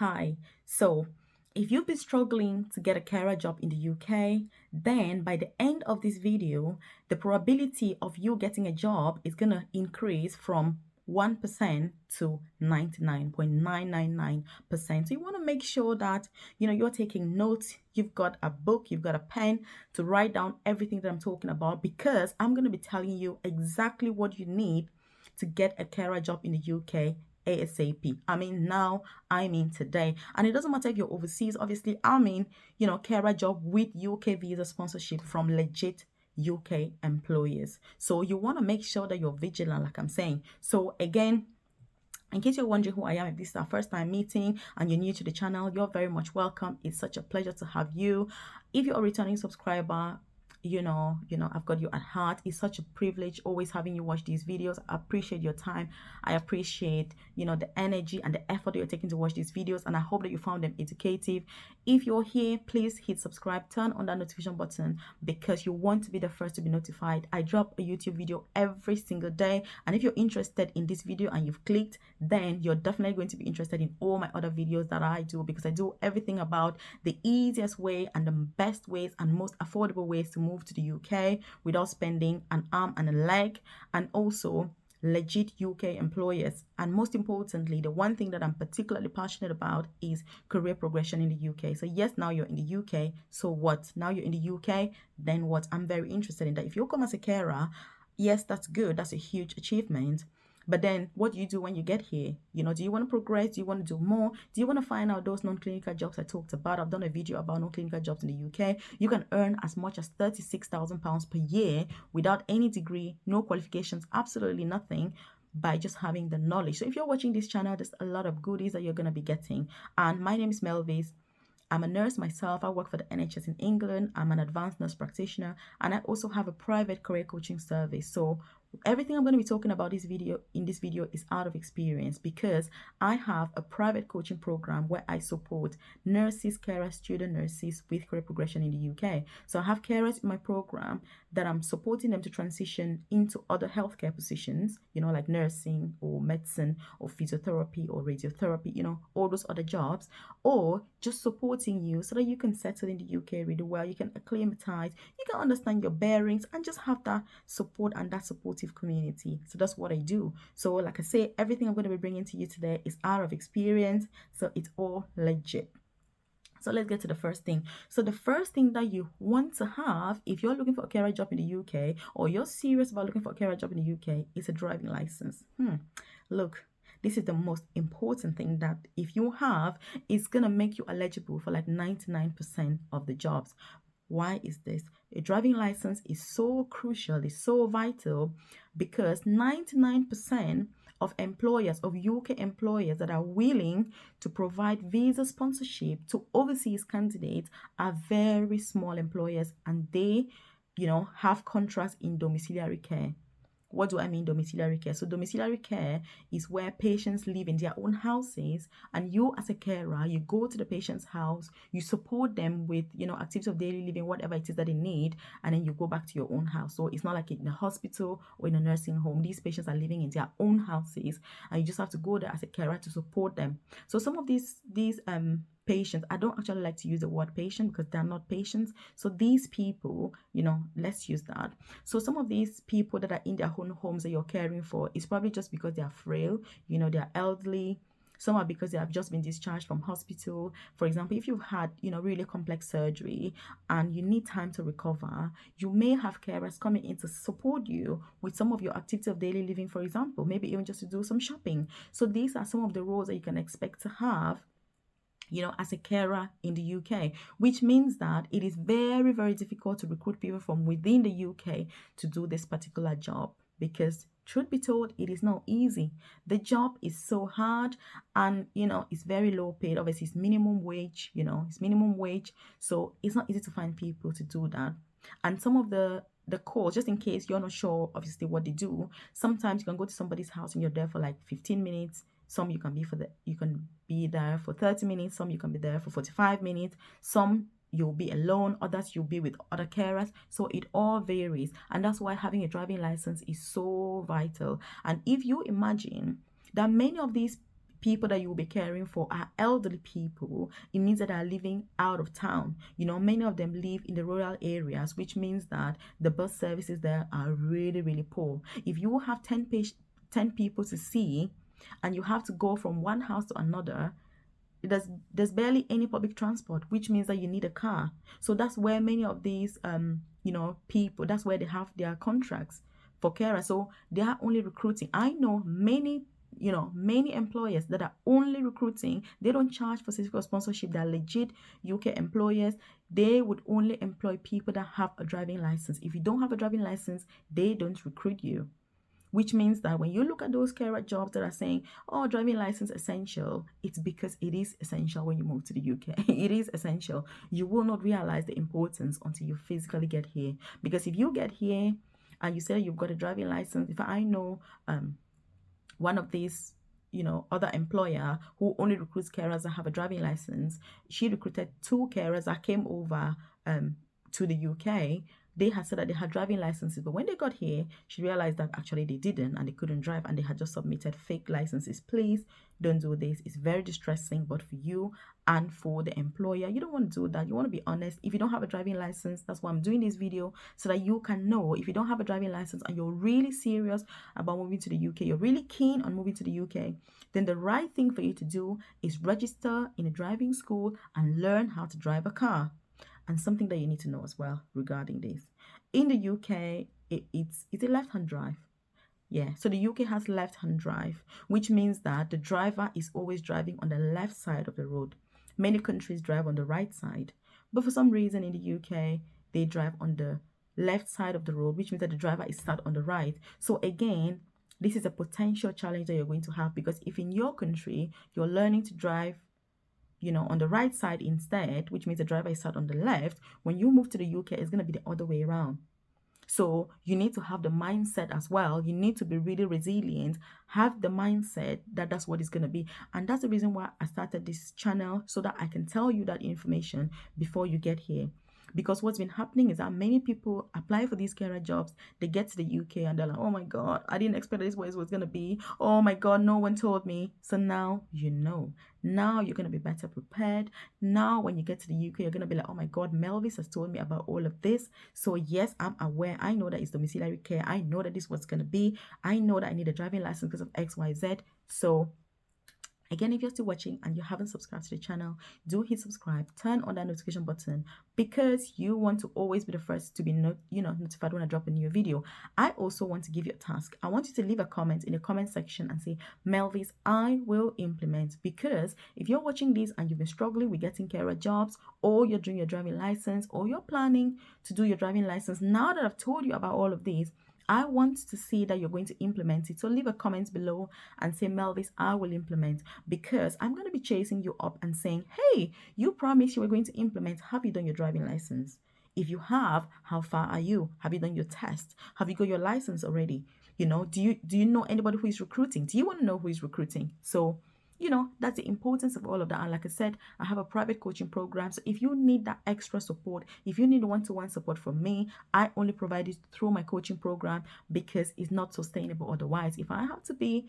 Hi. So, if you've been struggling to get a carer job in the UK, then by the end of this video, the probability of you getting a job is going to increase from 1% to 99.999%. So you want to make sure that you're taking notes, you've got a book, you've got a pen to write down everything that I'm talking about, because I'm going to be telling you exactly what you need to get a carer job in the UK ASAP. I mean now, I mean today. And it doesn't matter if you're overseas, obviously, I mean, carer job with UK visa sponsorship from legit UK employers. So you want to make sure that you're vigilant, like I'm saying. So again, in case you're wondering who I am, if this is our first time meeting and you're new to the channel, you're very much welcome. It's such a pleasure to have you. If you're a returning subscriber, I've got you at heart. It's such a privilege always having you watch these videos. I appreciate your time. I appreciate the energy and the effort that you're taking to watch these videos, and I hope that you found them educative. If you're here, please hit subscribe, turn on that notification button, because you want to be the first to be notified. I drop a YouTube video every single day, and if you're interested in this video and you've clicked, then you're definitely going to be interested in all my other videos that I do, because I do everything about the easiest way and the best ways and most affordable ways to move to the UK without spending an arm and a leg, and also legit UK employers. And most importantly, the one thing that I'm particularly passionate about is career progression in the UK. So yes, now you're in the UK, so what? Now you're in the UK, then what? I'm very interested in that. If you come as a carer, yes, that's good, that's a huge achievement. But then what do you do when you get here? Do you want to progress? Do you want to do more? Do you want to find out those non-clinical jobs I talked about? I've done a video about non-clinical jobs in the UK. You can earn as much as £36,000 per year without any degree, no qualifications, absolutely nothing, by just having the knowledge. So if you're watching this channel, there's a lot of goodies that you're going to be getting. And my name is Melvis. I'm a nurse myself. I work for the NHS in England. I'm an advanced nurse practitioner, and I also have a private career coaching service. So everything I'm going to be talking about in this video is out of experience, because I have a private coaching program where I support nurses, carers, student nurses with career progression in the UK. So I have carers in my program that I'm supporting them to transition into other healthcare positions, like nursing or medicine or physiotherapy or radiotherapy, all those other jobs, or just supporting you so that you can settle in the UK really well, you can acclimatize, you can understand your bearings, and just have that support and that supportive community. So that's what I do. So like I say, everything I'm going to be bringing to you today is out of experience, so it's all legit. So let's get to the first thing. So the first thing that you want to have if you're looking for a carer job in the UK, or you're serious about looking for a carer job in the UK, is a driving license. Look, this is the most important thing that if you have, it's going to make you eligible for like 99% of the jobs. Why is this? A driving license is so crucial, it's so vital, because 99% of employers, of UK employers that are willing to provide visa sponsorship to overseas candidates, are very small employers, and they, have contracts in domiciliary care. What do I mean domiciliary care? So domiciliary care is where patients live in their own houses, and you as a carer, you go to the patient's house, you support them with, activities of daily living, whatever it is that they need, and then you go back to your own house. So it's not like in a hospital or in a nursing home. These patients are living in their own houses, and you just have to go there as a carer to support them. So some of these patients, I don't actually like to use the word patient because they're not patients. So these people, let's use that. So some of these people that are in their own homes that you're caring for is probably just because they are frail, they're elderly. Some are because they have just been discharged from hospital. For example, if you've had, really complex surgery and you need time to recover, you may have carers coming in to support you with some of your activity of daily living, for example, maybe even just to do some shopping. So these are some of the roles that you can expect to have, as a carer in the UK, which means that it is very, very difficult to recruit people from within the UK to do this particular job, because truth be told, it is not easy. The job is so hard, and it's very low paid. Obviously, it's minimum wage, so it's not easy to find people to do that. And some of the calls, just in case you're not sure obviously what they do, sometimes you can go to somebody's house and you're there for like 15 minutes. Some you can be there for 30 minutes, some you can be there for 45 minutes, some you'll be alone, others you'll be with other carers. So it all varies, and that's why having a driving license is so vital. And if you imagine that many of these people that you will be caring for are elderly people. It means that are living out of town. Many of them live in the rural areas, which means that the bus services there are really, really poor. If you have 10 people to see, and you have to go from one house to another, there's barely any public transport, which means that you need a car. So that's where many of these people, that's where they have their contracts for carers. So they are only recruiting. I know many employers that are only recruiting. They don't charge for physical sponsorship. They're legit UK employers. They would only employ people that have a driving license. If you don't have a driving license, they don't recruit you. Which means that when you look at those carer jobs that are saying, oh, driving license essential, it's because it is essential when you move to the UK. It is essential. You will not realize the importance until you physically get here. Because if you get here and you say you've got a driving license, if I know one of these other employer who only recruits carers that have a driving license, she recruited 2 carers that came over to the UK. They had said that they had driving licenses, but when they got here, she realized that actually they didn't and they couldn't drive and they had just submitted fake licenses. Please don't do this. It's very distressing, but for you and for the employer, you don't want to do that. You want to be honest. If you don't have a driving license, that's why I'm doing this video, so that you can know. If you don't have a driving license and you're really serious about moving to the UK, you're really keen on moving to the UK, then the right thing for you to do is register in a driving school and learn how to drive a car. And something that you need to know as well regarding this. In the UK, it's a left-hand drive. Yeah, so the UK has left-hand drive, which means that the driver is always driving on the left side of the road. Many countries drive on the right side, but for some reason in the UK, they drive on the left side of the road, which means that the driver is sat on the right. So again, this is a potential challenge that you're going to have, because if in your country, you're learning to drive on the right side instead, which means the driver is sat on the left, when you move to the UK, it's going to be the other way around. So you need to have the mindset as well. You need to be really resilient, have the mindset that that's what it's going to be. And that's the reason why I started this channel, so that I can tell you that information before you get here. Because what's been happening is that many people apply for these carer jobs, they get to the UK and they're like, oh my God, I didn't expect this was going to be. Oh my God, no one told me. So now you know. Now you're going to be better prepared. Now when you get to the UK, you're going to be like, oh my God, Melvis has told me about all of this. So yes, I'm aware. I know that it's domiciliary care. I know that this was going to be. I know that I need a driving license because of XYZ. So again, if you're still watching and you haven't subscribed to the channel, do hit subscribe, turn on that notification button, because you want to always be the first to be notified when I drop a new video. I also want to give you a task. I want you to leave a comment in the comment section and say, Melvis, I will implement. Because if you're watching this and you've been struggling with getting carer jobs, or you're doing your driving license, or you're planning to do your driving license, now that I've told you about all of these, I want to see that you're going to implement it. So leave a comment below and say, Melvis, I will implement, because I'm going to be chasing you up and saying, hey, you promised you were going to implement. Have you done your driving license? If you have, how far are you? Have you done your test? Have you got your license already? Do you know anybody who is recruiting? Do you want to know who is recruiting? So that's the importance of all of that. And like I said, I have a private coaching program. So if you need that extra support, if you need one-to-one support from me, I only provide it through my coaching program, because it's not sustainable otherwise. If I have to be,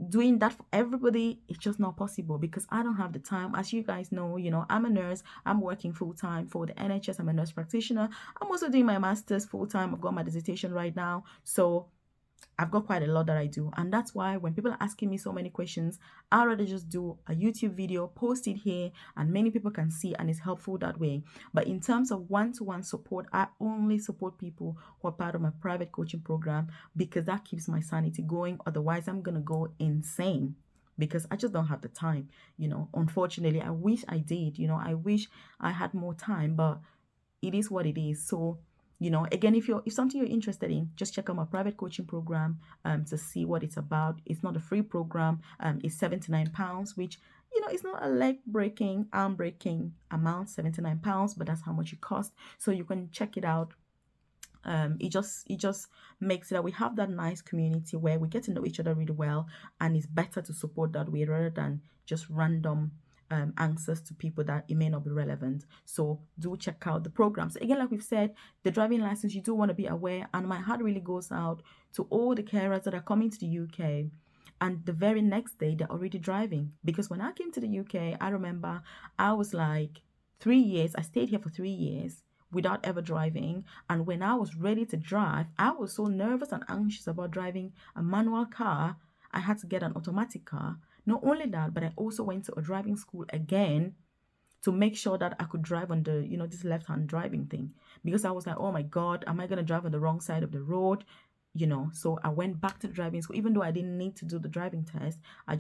doing that for everybody, it's just not possible, because I don't have the time. As you guys know, I'm a nurse. I'm working full-time for the NHS. I'm a nurse practitioner. I'm also doing my master's full-time. I've got my dissertation right now. So I've got quite a lot that I do, and that's why when people are asking me so many questions, I'd rather just do a YouTube video, post it here, and many people can see, and it's helpful that way. But in terms of one-to-one support, I only support people who are part of my private coaching program, because that keeps my sanity going. Otherwise, I'm gonna go insane, because I just don't have the time. Unfortunately, I wish I did. I wish I had more time, but it is what it is. So again, if something you're interested in, just check out my private coaching program to see what it's about. It's not a free program. It's £79, which it's not a leg breaking, arm breaking amount, £79, but that's how much it costs. So you can check it out. It just makes it that we have that nice community where we get to know each other really well, and it's better to support that way rather than just random answers to people that it may not be relevant. So do check out the program. So again, like we've said, the driving license, you do want to be aware, and my heart really goes out to all the carers that are coming to the UK and the very next day they're already driving. Because when I came to the UK, I remember I was like 3 years, I stayed here for 3 years without ever driving. And when I was ready to drive, I was so nervous and anxious about driving a manual car. I had to get an automatic car. Not only that, but I also went to a driving school again to make sure that I could drive on the, this left hand driving thing, because I was like, oh my God, am I going to drive on the wrong side of the road? So I went back to the driving school, even though I didn't need to do the driving test. I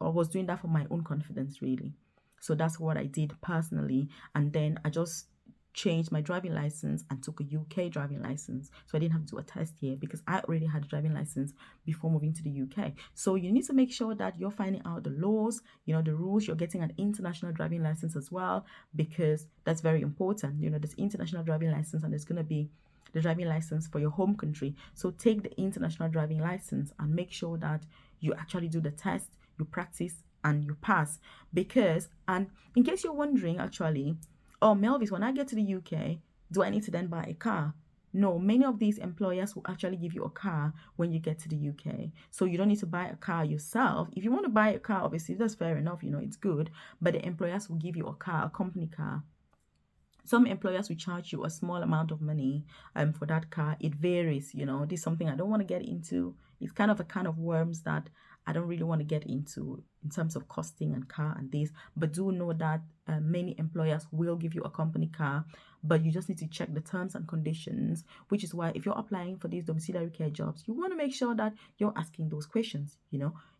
was doing that for my own confidence, really. So that's what I did personally. And then I just changed my driving license and took a UK driving license. So I didn't have to do a test here because I already had a driving license before moving to the UK. So you need to make sure that you're finding out the laws, the rules. You're getting an international driving license as well, because that's very important. There's international driving license, and there's going to be the driving license for your home country. So take the international driving license and make sure that you actually do the test, you practice, and you pass. And in case you're wondering, actually, oh, Melvis, when I get to the UK, do I need to then buy a car? No, many of these employers will actually give you a car when you get to the UK. So you don't need to buy a car yourself. If you want to buy a car, obviously, that's fair enough, it's good. But the employers will give you a car, a company car. Some employers will charge you a small amount of money for that car. It varies, this is something I don't want to get into. It's kind of a kind of worms that I don't really want to get into in terms of costing and car and this. But do know that many employers will give you a company car, but you just need to check the terms and conditions, which is why if you're applying for these domiciliary care jobs, you want to make sure that you're asking those questions,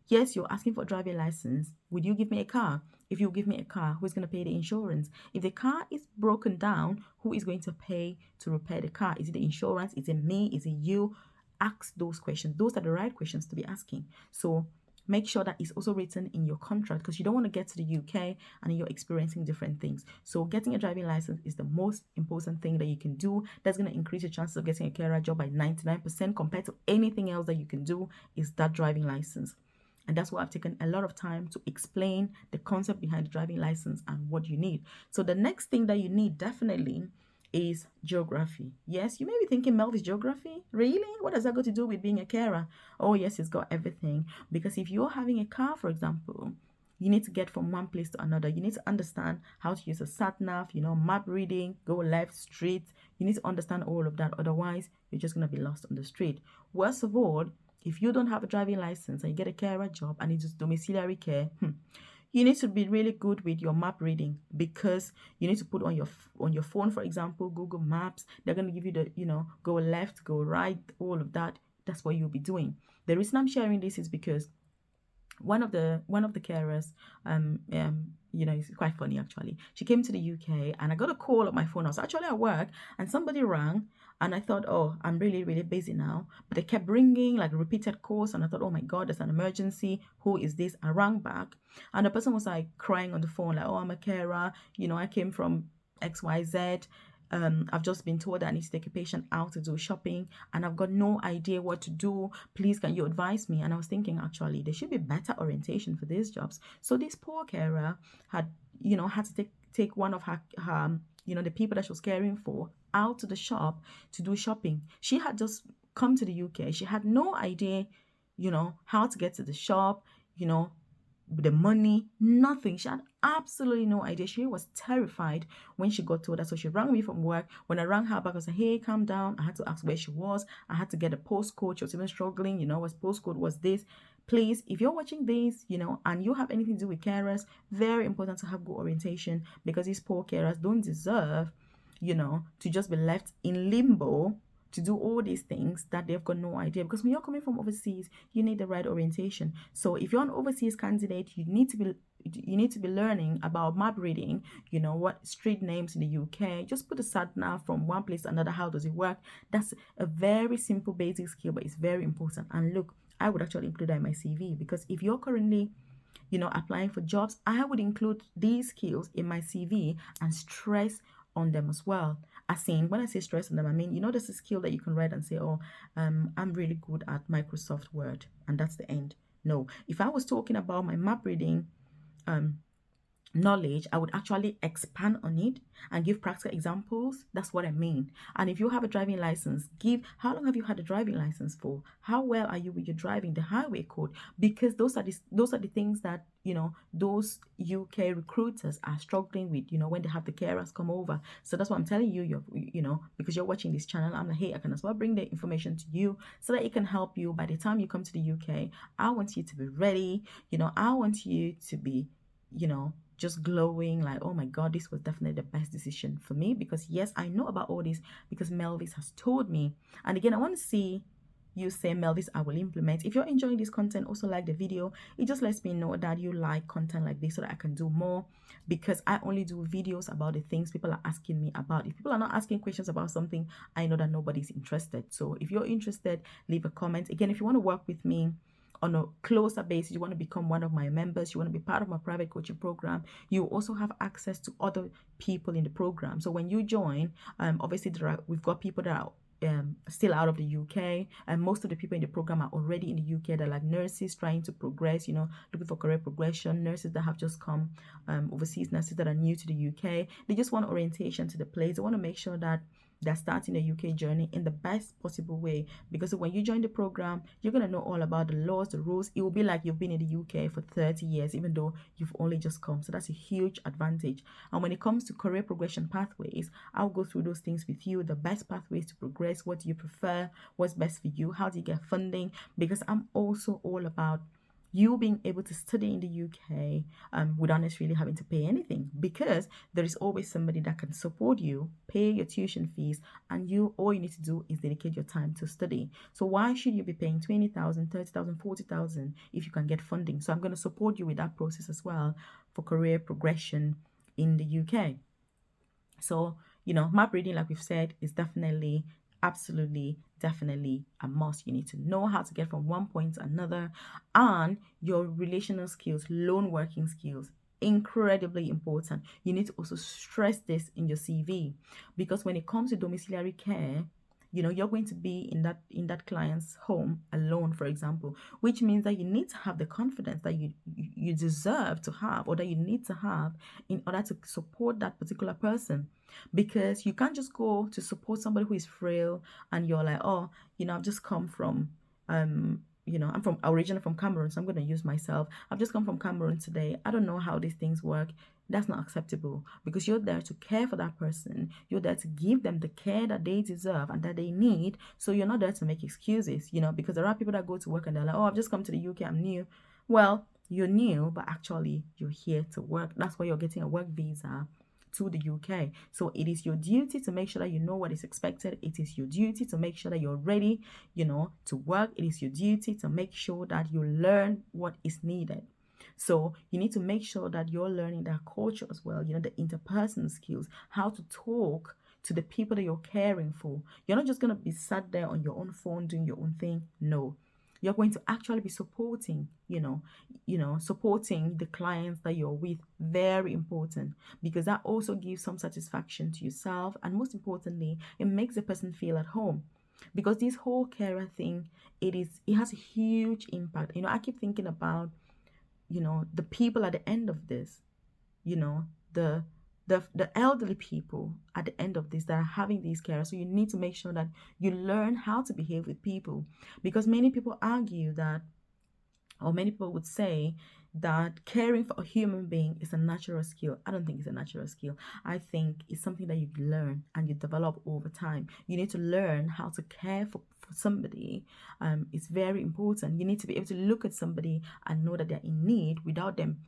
Yes, you're asking for a driving license. Would you give me a car? If you give me a car, who's going to pay the insurance? If the car is broken down, who is going to pay to repair the car? Is it the insurance? Is it me? Is it you? Ask those questions. Those are the right questions to be asking. So make sure that it's also written in your contract, because you don't want to get to the UK and you're experiencing different things. So getting a driving license is the most important thing that you can do. That's going to increase your chances of getting a carer job by 99% compared to anything else that you can do, is that driving license. And that's why I've taken a lot of time to explain the concept behind the driving license and what you need. So the next thing that you need definitely is geography. Yes, you may be thinking, Melvis, geography? Really? What does that got to do with being a carer? Oh, yes, it's got everything. Because if you're having a car, for example, you need to get from one place to another. You need to understand how to use a sat nav, map reading, go left, straight. You need to understand all of that. Otherwise, you're just going to be lost on the street. Worst of all, if you don't have a driving license and you get a carer job and it's domiciliary care, you need to be really good with your map reading, because you need to put on your phone, for example, Google Maps. They're going to give you the, go left, go right, all of that. That's what you'll be doing. The reason I'm sharing this is because one of the carers, it's quite funny actually. She came to the UK and I got a call on my phone. I was actually at work and somebody rang, and I thought, oh, I'm really, really busy now. But they kept ringing, like repeated calls, and I thought, oh my God, there's an emergency. Who is this? I rang back, and the person was like crying on the phone, like, oh, I'm a carer. I came from XYZ. I've just been told that I need to take a patient out to do shopping and I've got no idea what to do. Please, can you advise me? And I was thinking, actually, there should be better orientation for these jobs. So this poor carer had to take one of her the people that she was caring for out to the shop to do shopping. She had just come to the UK. She had no idea, how to get to the shop, the money, nothing. She had absolutely no idea. She was terrified when she got told that. So she rang me from work. When I rang her back, I said, hey, calm down. I had to ask where she was. I had to get a postcode. She was even struggling, what postcode was this. Please, if you're watching this, and you have anything to do with carers, very important to have good orientation, because these poor carers don't deserve, to just be left in limbo to do all these things that they've got no idea. Because when you're coming from overseas, you need the right orientation. So if you're an overseas candidate, you need to be learning about map reading, what street names in the UK. Just put a sat nav from one place to another. How does it work? That's a very simple basic skill, but it's very important. And look, I would actually include that in my CV, because if you're currently applying for jobs, I would include these skills in my CV and stress on them as well. As in, when I say stress on them, I mean, there's a skill that you can write and say, oh, I'm really good at Microsoft Word, and that's the end. No, if I was talking about my map reading knowledge, I would actually expand on it and give practical examples. That's what I mean. And if you have a driving license, give how long have you had a driving license for? How well are you with your driving, the highway code? Because those are the things that those UK recruiters are struggling with, when they have the carers come over. So that's what I'm telling you, because you're watching this channel, I'm like, hey, I can as well bring the information to you so that it can help you by the time you come to the UK. I want you to be ready. I want you to be, just glowing like, oh my god, this was definitely the best decision for me, because yes, I know about all this because Melvis has told me. And again, I want to see you say, Melvis, I will implement. If you're enjoying this content, also like the video. It just lets me know that you like content like this so that I can do more, because I only do videos about the things people are asking me about. If people are not asking questions about something, I know that nobody's interested. So if you're interested, leave a comment. Again, if you want to work with me on a closer basis, you want to become one of my members, you want to be part of my private coaching program, you also have access to other people in the program. So when you join, obviously we've got people that are still out of the UK, and most of the people in the program are already in the UK. They're like nurses trying to progress, looking for career progression, nurses that have just come, overseas nurses that are new to the UK. They just want orientation to the place. They want to make sure that they're starting a UK journey in the best possible way, because when you join the program, you're going to know all about the laws, the rules. It will be like you've been in the UK for 30 years, even though you've only just come. So that's a huge advantage. And when it comes to career progression pathways, I'll go through those things with you, the best pathways to progress, what do you prefer, what's best for you, how do you get funding, because I'm also all about you being able to study in the UK without necessarily having to pay anything, because there is always somebody that can support you, pay your tuition fees, and all you need to do is dedicate your time to study. So why should you be paying 20,000, 30,000, 40,000 if you can get funding? So I'm going to support you with that process as well for career progression in the UK. So, map reading, like we've said, is definitely, absolutely, definitely a must. You need to know how to get from one point to another, and your relational skills, loan working skills, incredibly important. You need to also stress this in your CV, because when it comes to domiciliary care, you're going to be in that client's home alone, for example, which means that you need to have the confidence that you deserve to have, or that you need to have, in order to support that particular person. Because you can't just go to support somebody who is frail and you're like, oh, I've just come from I'm originally from Cameroon, so I'm going to use myself. I've just come from Cameroon today. I don't know how these things work. That's not acceptable, because you're there to care for that person. You're there to give them the care that they deserve and that they need. So you're not there to make excuses, because there are people that go to work and they're like, oh, I've just come to the UK, I'm new. Well, you're new, but actually you're here to work. That's why you're getting a work visa to the UK. So it is your duty to make sure that you know what is expected. It is your duty to make sure that you're ready, to work. It is your duty to make sure that you learn what is needed. So you need to make sure that you're learning that culture as well, the interpersonal skills, how to talk to the people that you're caring for. You're not just going to be sat there on your own phone doing your own thing. No, you're going to actually be supporting, supporting the clients that you're with. Very important, because that also gives some satisfaction to yourself, and most importantly, it makes the person feel at home. Because this whole carer thing, it has a huge impact. I keep thinking about, the people at the end of this, the the elderly people at the end of this that are having these carers. So you need to make sure that you learn how to behave with people, because many people argue that, or many people would say that caring for a human being is a natural skill. I don't think it's a natural skill. I think it's something that you learn and you develop over time. You need to learn how to care for somebody. It's very important. You need to be able to look at somebody and know that they're in need without them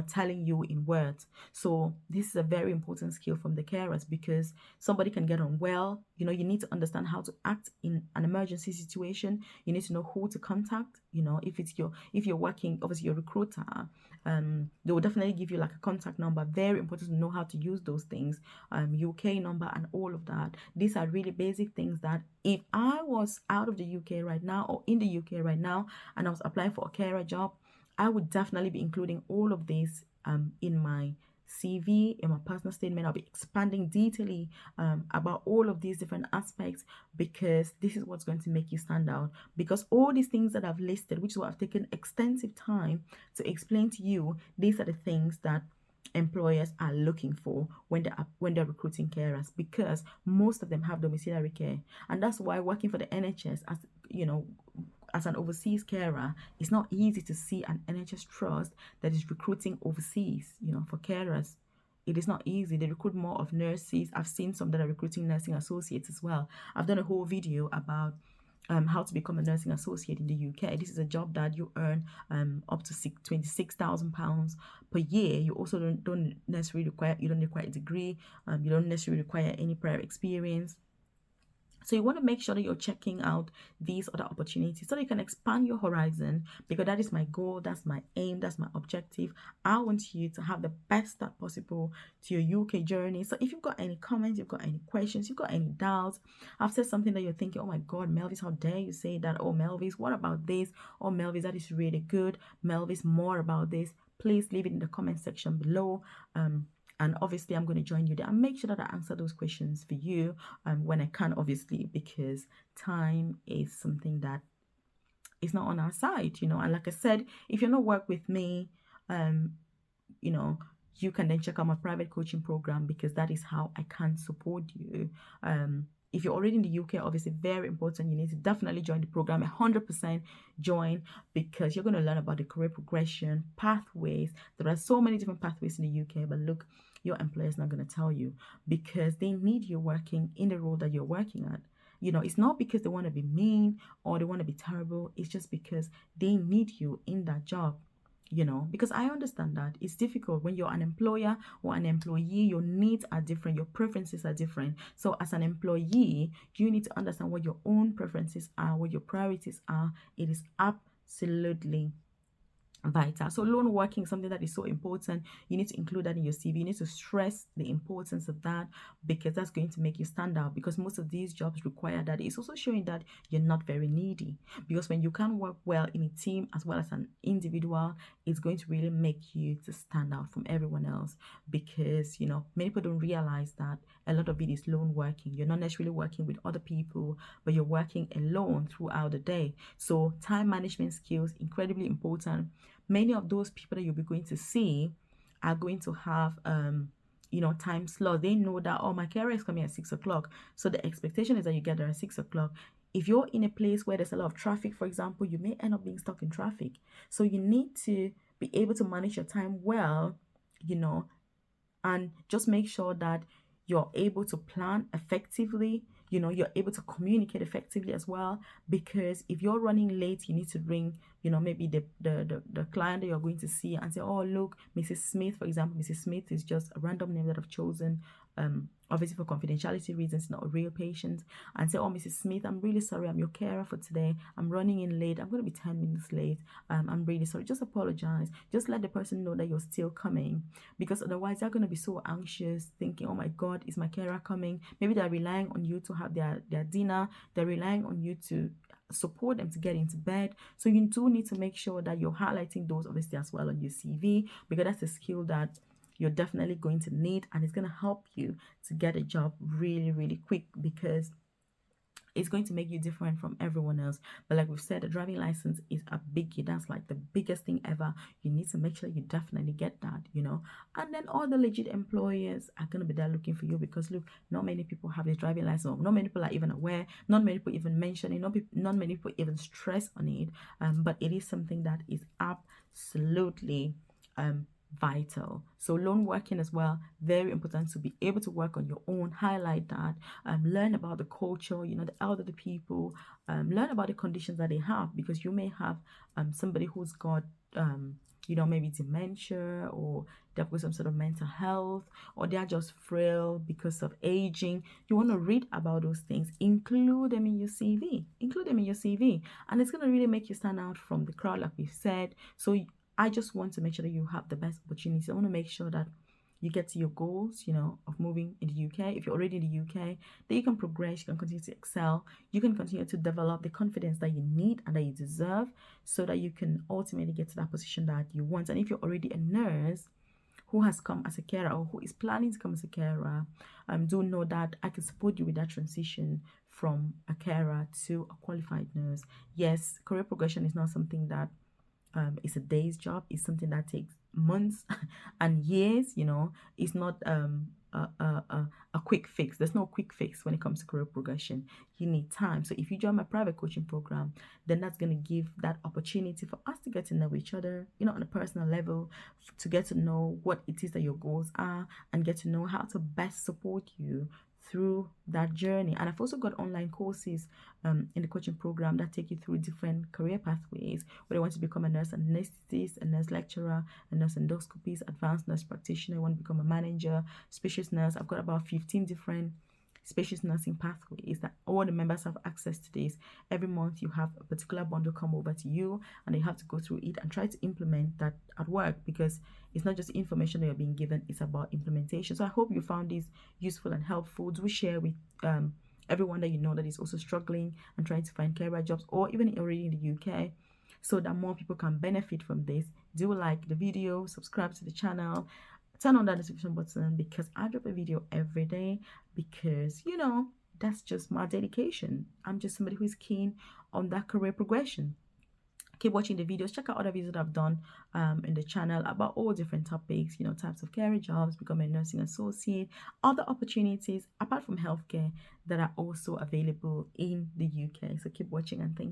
telling you in words. So this is a very important skill from the carers, because somebody can get unwell. You need to understand how to act in an emergency situation. You need to know who to contact. If you're working, obviously your recruiter, they will definitely give you like a contact number. Very important to know how to use those things, UK number and all of that. These are really basic things that if I was out of the UK right now, or in the UK right now, and I was applying for a carer job, I would definitely be including all of this in my CV, in my personal statement. I'll be expanding detailedly about all of these different aspects, because this is what's going to make you stand out. Because all these things that I've listed, which is what I've taken extensive time to explain to you, these are the things that employers are looking for when they're recruiting carers, because most of them have domiciliary care. And that's why working for the NHS, as you know, as an overseas carer, it's not easy to see an NHS trust that is recruiting overseas, for carers. It is not easy. They recruit more of nurses. I've seen some that are recruiting nursing associates as well. I've done a whole video about how to become a nursing associate in the UK. This is a job that you earn up to £26,000 per year. You also don't necessarily require a degree. You don't necessarily require any prior experience. So you want to make sure that you're checking out these other opportunities so that you can expand your horizon, because that is my goal, that's my aim, that's my objective. I want you to have the best start possible to your UK journey. So if you've got any comments, you've got any questions, you've got any doubts, I've said something that you're thinking, oh my God, Melvis, how dare you say that? Oh, Melvis, what about this? Oh, Melvis, that is really good. Melvis, more about this. Please leave it in the comment section below. And obviously I'm going to join you there and make sure that I answer those questions for you when I can, obviously, because time is something that is not on our side, and like I said, if you're not work with me, you know you can then check out my private coaching program, because that is how I can support you. If you're already in the UK, obviously very important, you need to definitely join the program, 100% join, because you're going to learn about the career progression pathways. There are so many different pathways in the UK, but look, your employer is not going to tell you, because they need you working in the role that you're working at. It's not because they want to be mean or they want to be terrible. It's just because they need you in that job. Because I understand that it's difficult when you're an employer or an employee. Your needs are different, your preferences are different. So as an employee, you need to understand what your own preferences are, what your priorities are. It is absolutely vital. So loan working is something that is so important. You need to include that in your CV. You need to stress the importance of that, because that's going to make you stand out, because most of these jobs require that. It's also showing that you're not very needy, because when you can work well in a team as well as an individual, it's going to really make you to stand out from everyone else, because many people don't realize that a lot of it is loan working. You're not necessarily working with other people, but you're working alone throughout the day. So time management skills, incredibly important. Many of those people that you'll be going to see are going to have time slot. They know that, oh, my carer is coming at 6 o'clock, so the expectation is that you get there at 6 o'clock. If you're in a place where there's a lot of traffic, for example, you may end up being stuck in traffic. So you need to be able to manage your time well, and just make sure that you're able to plan effectively. You're able to communicate effectively as well, because if you're running late, you need to ring maybe the client that you're going to see and say, oh, look, Mrs. Smith, for example. Mrs. Smith is just a random name that I've chosen, obviously for confidentiality reasons, not a real patient. And say, oh, Mrs. Smith, I'm really sorry, I'm your carer for today, I'm running in late, I'm going to be 10 minutes late, I'm really sorry, just apologize. Just let the person know that you're still coming, because otherwise they're going to be so anxious, thinking, oh my God, is my carer coming? Maybe they're relying on you to have their dinner, they're relying on you to support them to get into bed. So you do need to make sure that you're highlighting those obviously as well on your CV, because that's a skill that you're definitely going to need, and it's going to help you to get a job really, really quick, because it's going to make you different from everyone else. But like we've said, a driving license is a biggie. That's like the biggest thing ever. You need to make sure you definitely get that, and then all the legit employers are going to be there looking for you, because look, not many people have this driving license, or not many people are even aware, not many people even mention it, not many people even stress on it, but it is something that is absolutely vital. So loan working as well, very important to be able to work on your own, highlight that, learn about the culture, the elderly people, learn about the conditions that they have, because you may have somebody who's got maybe dementia, or they've got some sort of mental health, or they're just frail because of aging. You want to read about those things, include them in your CV, and it's going to really make you stand out from the crowd, like we've said. So I just want to make sure that you have the best opportunities. I want to make sure that you get to your goals, of moving in the UK. If you're already in the UK, then you can progress, you can continue to excel, you can continue to develop the confidence that you need and that you deserve, so that you can ultimately get to that position that you want. And if you're already a nurse who has come as a carer, or who is planning to come as a carer, do know that I can support you with that transition from a carer to a qualified nurse. Yes, career progression is not something that it's a day's job. It's something that takes months and years. It's not a quick fix. There's no quick fix when it comes to career progression. You need time. So if you join my private coaching program, then that's going to give that opportunity for us to get to know each other, on a personal level, to get to know what it is that your goals are, and get to know how to best support you through that journey. And I've also got online courses in the coaching program that take you through different career pathways, whether you want to become a nurse anesthetist, a nurse lecturer, a nurse endoscopist, advanced nurse practitioner, you want to become a manager, specialist nurse. I've got about 15 different specialist nursing pathways that all the members have access to this. Every month you have a particular bundle come over to you, and you have to go through it and try to implement that at work, because it's not just information that you're being given, it's about implementation. So I hope you found this useful and helpful. Do share with everyone that you know that is also struggling and trying to find career jobs, or even already in the UK, so that more people can benefit from this. Do like the video, subscribe to the channel, turn on that notification button, because I drop a video every day, because that's just my dedication. I'm just somebody who is keen on that career progression. Keep watching the videos. Check out other videos that I've done in the channel about all different topics, types of career jobs, becoming a nursing associate, other opportunities apart from healthcare that are also available in the UK. So keep watching, and thank you.